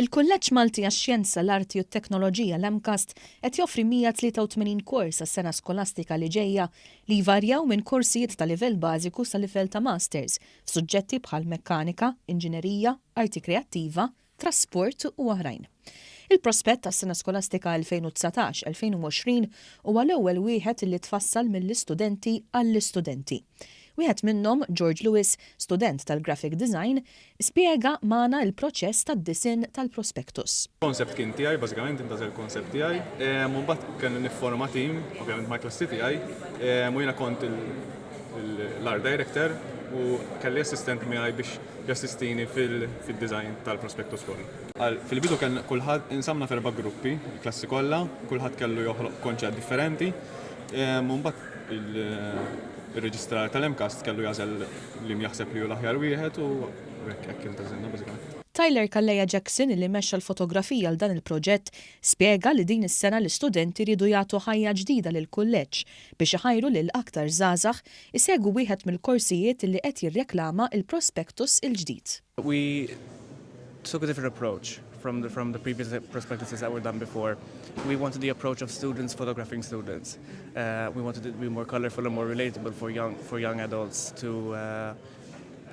Il-Kulleġġ Malti għax-Xjenza, l-Arti u t-Teknoloġija l-MCAST qed joffri 183 kors għas-sena skolastika li ġejja li jvarjaw minn korsijiet ta' livell bażiku sa livell ta' masters f'suġġetti bħal mekkanika, inġinerija, arti kreattiva, trasport u oħrajn. Il-prospett tas-sena skolastika 2019-2020 huwa l-ewwel wieħed li tfassal mill-istudenti għall-istudenti. Wieħed minnhom, George Lewis, student tal-graphic design, spjega magħna l-proċess tad-disinn tal-prospektus. Konsept kien tiegħi, bażikament intaż il-konsept tiegħi, mbagħad kien nifforma team, ovvjament ma' klassi tiegħi, u jiena kont l-art director u kelli assistent miegħi biex jassistini fil-design tal-prospektus kollu. Fil-bidu kien kulħadd insamna f'erba' gruppi, klassi kollha, kulħadd kellu joħloq konċett differenti, mbagħad il-reġistrar tal-MCAST kellu jażel li jaħseb li hu l-aħjar wieħed u hekk intażilna bażikament. Tyler Kalleja Jackson, li mexxa l-fotografija għal dan il-proġett, spjega li din is-sena l-istudenti ridu jagħtu ħajja ġdida lill-kulleġġ biex iħajru lil aktar żgħażagħ isegwu wieħed mill-korsijiet li qed jirreklama il-prospektus il-ġdid. We took a different approach from the previous prospectuses that were done before. We wanted the approach of students photographing students. We wanted it to be more colorful and more relatable for young adults to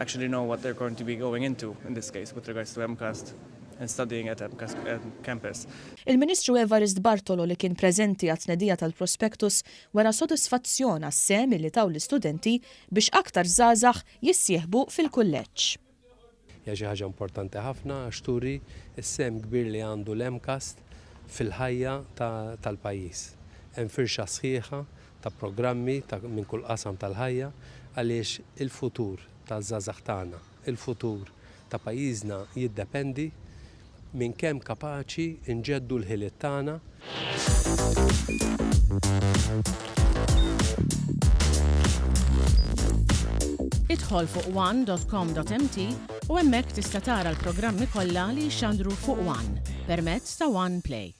actually know what they're going to be going into, in this case, with regards to MCAST and studying at MCAST campus. Il-Ministru Evarist Bartolo li kien preżenti għat-tnedija tal-prospektus wara sodisfazzjon għas-sem li taw l-istudenti biex aktar żgħażagħ jissieħbu fil-kulleġġ. Hija xi ħaġa importanti ħafna għax turi s-sem kbir li għandu l-MCAST fil-ħajja tal-pajjiż. Hemm firxa sħiħa ta' programmi minn kull qasam tal-ħajja għaliex il-futur taż-żgħażagħ tagħna, il-futur ta' pajjiżna jiddependi minn kemm kapaċi nġeddu l-ħiliet tagħna. Idħol fuq one.com.mt u hemmhekk tista' tara l-programmi kollha li jxandru fuq One permezz ta' One Play.